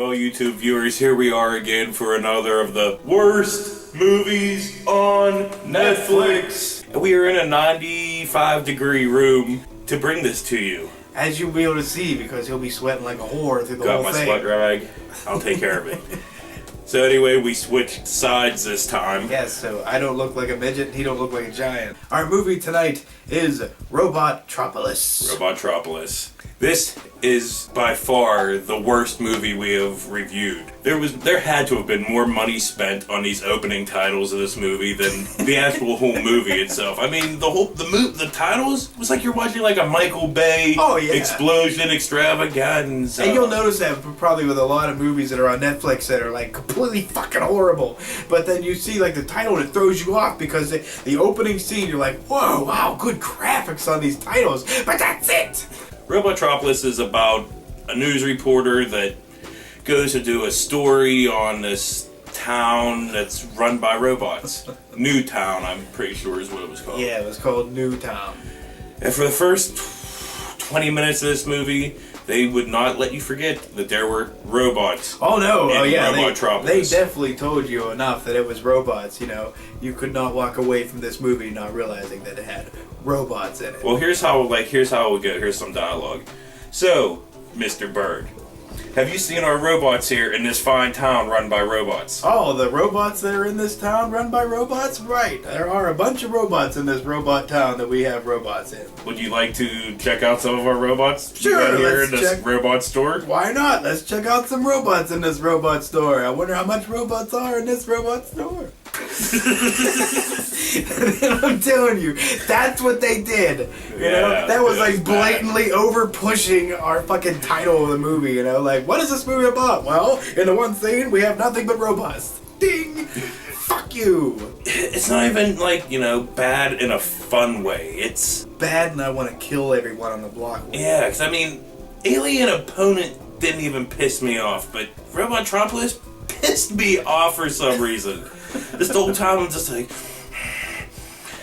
Well, YouTube viewers, here we are again for another of the worst movies on Netflix. We are in a 95-degree room to bring this to you. As you'll be able to see, because he'll be sweating like a whore through the whole thing. Got my sweat rag. I'll take care of it. So anyway, we switched sides this time. Yes, so I don't look like a midget, and he don't look like a giant. Our movie tonight is Robotropolis. Robotropolis. This is by far the worst movie we have reviewed. There had to have been more money spent on these opening titles of this movie than the actual whole movie itself. I mean, the titles was like you're watching like a Michael Bay explosion extravaganza. And you'll notice that probably with a lot of movies that are on Netflix that are like completely fucking horrible. But then you see like the title and it throws you off because the opening scene, you're like, whoa, wow, good graphics on these titles. But that's it! Robotropolis is about a news reporter that goes to do a story on this town that's run by robots. Newtown, I'm pretty sure is what it was called. Yeah, it was called Newtown. And for the first 20 minutes of this movie, they would not let you forget that there were robots. Oh no! Oh yeah, Robotropolis. They definitely told you enough that it was robots. You know, you could not walk away from this movie not realizing that it had robots in it. Well, here's how it would go. Here's some dialogue. So, Mr. Bird, have you seen our robots here in this fine town run by robots? Oh, the robots that are in this town run by robots? Right. There are a bunch of robots in this robot town that we have robots in. Would you like to check out some of our robots? Sure, right here in let's this check. robot store? Why not? Let's check out some robots in this robot store. I wonder how much robots are in this robot store. And I'm telling you, that's what they did. You know, that was like blatantly over pushing our fucking title of the movie. You know, like what is this movie about? Well, in the one scene, we have nothing but robots. Ding! Fuck you! It's not even like, you know, bad in a fun way. It's bad, and I want to kill everyone on the block. Yeah, because I mean, Alien Opponent didn't even piss me off, but Robotropolis pissed me off for some reason. This whole time I'm just like...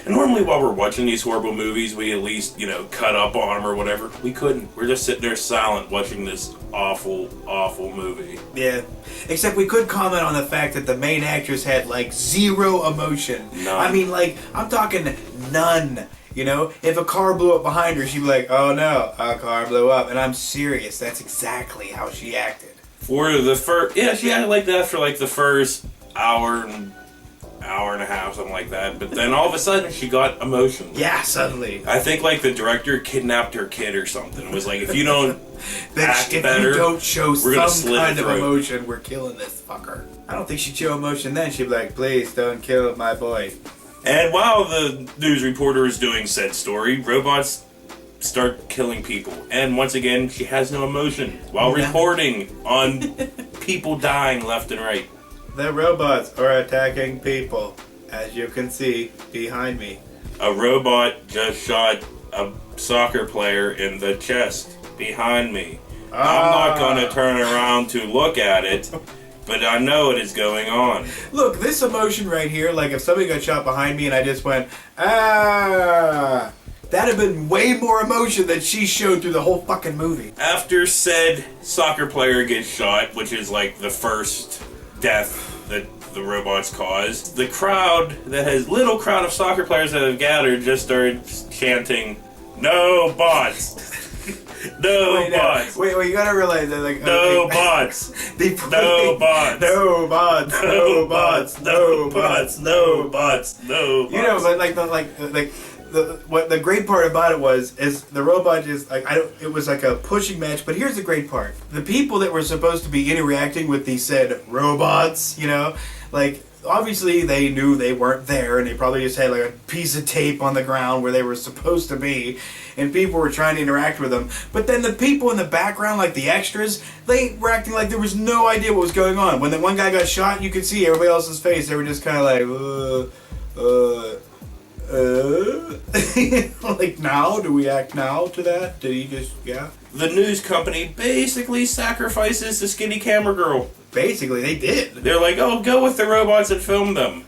And normally while we're watching these horrible movies, we at least, you know, cut up on them or whatever. We couldn't. We're just sitting there silent watching this awful, awful movie. Yeah. Except we could comment on the fact that the main actress had, like, zero emotion. None. I mean, like, I'm talking none. You know? If a car blew up behind her, she'd be like, oh no, a car blew up. And I'm serious. That's exactly how she acted. For the first... Yeah, she acted like that for, like, the first hour and a half, something like that. But then all of a sudden, she got emotion. Yeah, suddenly. I think like the director kidnapped her kid or something. It was like, if you don't act if better, you don't show we're gonna some slit kind your of throat. emotion, we're killing this fucker. I don't think she'd show emotion then. She'd be like, please don't kill my boy. And while the news reporter is doing said story, robots start killing people. And once again, she has no emotion while reporting on people dying left and right. The robots are attacking people, as you can see behind me. A robot just shot a soccer player in the chest behind me. I'm not going to turn around to look at it, but I know it is going on. Look, this emotion right here, like if somebody got shot behind me and I just went, ah, that'd have been way more emotion than she showed through the whole fucking movie. After said soccer player gets shot, which is like the first death that the robots caused, the little crowd of soccer players that have gathered just started chanting, "No bots! No bots! Wait, you gotta realize that no bots! No bots! No bots! No bots! No bots! No bots! No bots!" You know, what the great part about it is the robot just like it was like a pushing match. But here's the great part: the people that were supposed to be interacting with these said robots, you know, like obviously they knew they weren't there, and they probably just had like a piece of tape on the ground where they were supposed to be, and people were trying to interact with them. But then the people in the background, like the extras, they were acting like there was no idea what was going on. When the one guy got shot, you could see everybody else's face. They were just kind of like, like now? Do we act now to that? Did he just, yeah? The news company basically sacrifices the skinny camera girl. Basically, they did. They're like, oh, go with the robots and film them.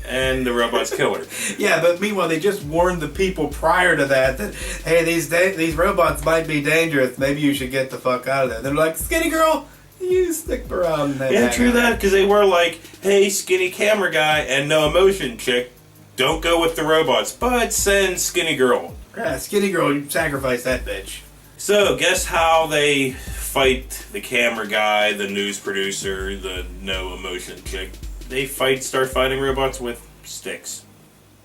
And the robots kill her. Yeah, but meanwhile, they just warned the people prior to that, hey, these robots might be dangerous. Maybe you should get the fuck out of there. They're like, skinny girl, You stick around that. Yeah, true that, because they were like, hey, skinny camera guy and no emotion chick, don't go with the robots, but send skinny girl. Yeah, skinny girl, you sacrifice that bitch. So, guess how they fight the camera guy, the news producer, the no emotion chick? They start fighting robots with sticks.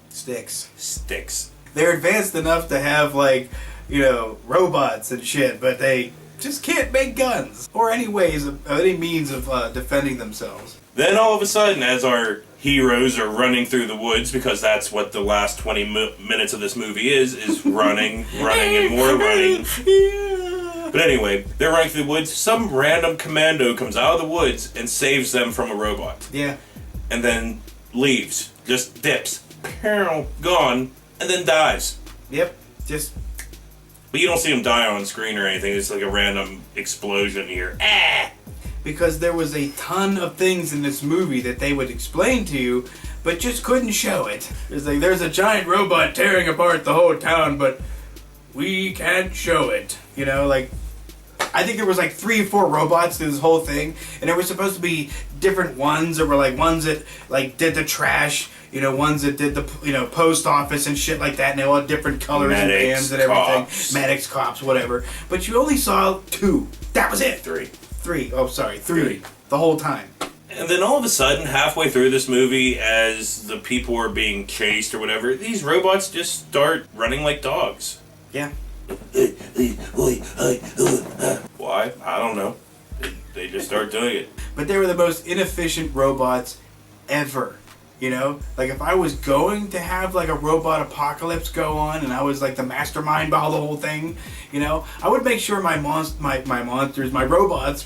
Sticks. They're advanced enough to have, like, you know, robots and shit, but they just can't make guns or any means of defending themselves. Then all of a sudden, as our heroes are running through the woods, because that's what the last 20 minutes of this movie is running, and more running. Yeah. But anyway, they're running through the woods. Some random commando comes out of the woods and saves them from a robot. Yeah. And then leaves. Just dips. Gone. And then dies. Yep. But you don't see him die on screen or anything. It's like a random explosion here. Ah! Because there was a ton of things in this movie that they would explain to you, but just couldn't show it. It's like, there's a giant robot tearing apart the whole town, but we can't show it. You know, like, I think there was like 3 or 4 robots through this whole thing, and there were supposed to be different ones that were like ones that like did the trash, you know, ones that did the, you know, post office and shit like that, and they all had different colors and bands and everything. Cops. Medics, cops, whatever. But you only saw 2. That was it. 3. 3. Oh, sorry, 3. The whole time. And then all of a sudden, halfway through this movie, as the people are being chased or whatever, these robots just start running like dogs. Yeah. Why? I don't know. They just start doing it. But they were the most inefficient robots ever. You know? Like, if I was going to have, like, a robot apocalypse go on, and I was, like, the mastermind behind the whole thing, you know, I would make sure my robots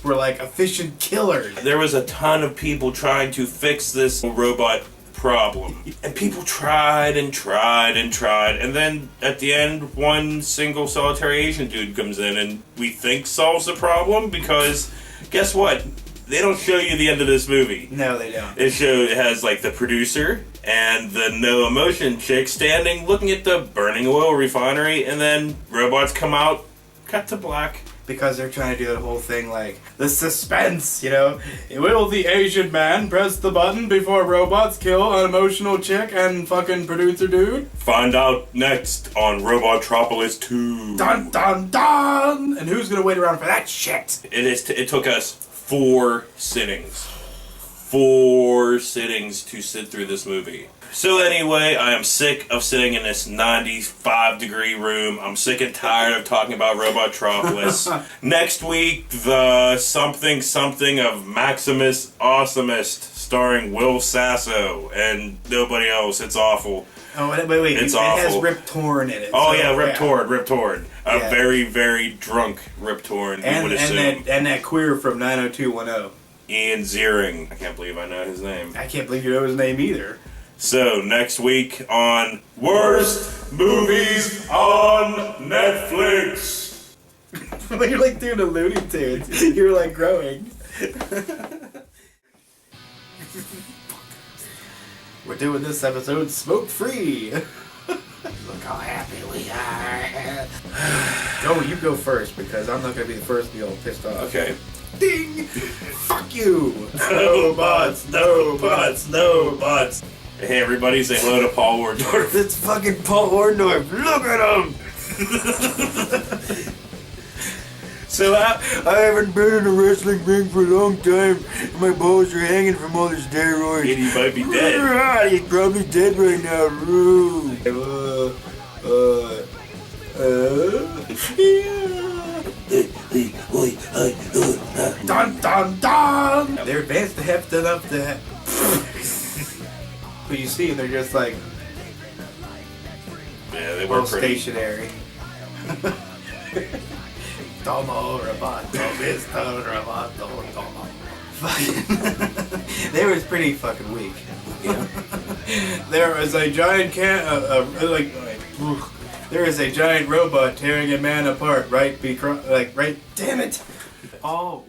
were, like, efficient killers. There was a ton of people trying to fix this robot problem. And people tried and tried and tried. And then, at the end, one single solitary Asian dude comes in and we think solves the problem because, guess what? They don't show you the end of this movie. No, they don't. It has like the producer and the no emotion chick standing looking at the burning oil refinery, and then robots come out, cut to black. Because they're trying to do the whole thing like, the suspense, you know? Will the Asian man press the button before robots kill an emotional chick and fucking producer dude? Find out next on Robotropolis 2. Dun dun dun! And who's gonna wait around for that shit? It took us 4 sittings. 4 sittings to sit through this movie. So anyway, I am sick of sitting in this 95-degree room. I'm sick and tired of talking about Robotropolis. Next week, the something of Maximus Awesomest, starring Will Sasso and nobody else. It's awful. Oh, wait. It's it awful. has Rip Torn in it. Oh, so, yeah, Rip Torn. A very, very drunk Rip Torn, you would assume. And that queer from 90210. Ian Ziering. I can't believe I know his name. I can't believe you know his name either. So, next week on Worst Movies on Netflix. You're like doing a Looney Tunes. You're like growing. We're doing this episode smoke-free. Look how happy we are. Go, you go first, because I'm not going to be the first to be all pissed off. Okay. Ding! Fuck you! No bots. Hey everybody, say hello to Paul Wardorf. It's fucking Paul Orndorff. Look at him! So I haven't been in a wrestling ring for a long time. My balls are hanging from all the steroids. he might be dead. He's probably dead right now. Dun dun dun! They're advanced enough to have. But you see, they're just like. Yeah, they were pretty stationary. Tomo Roboto, Mr. Roboto, Tomo. They was pretty fucking weak. You know? There was a giant there is a giant robot tearing a man apart, right? Damn it! Oh.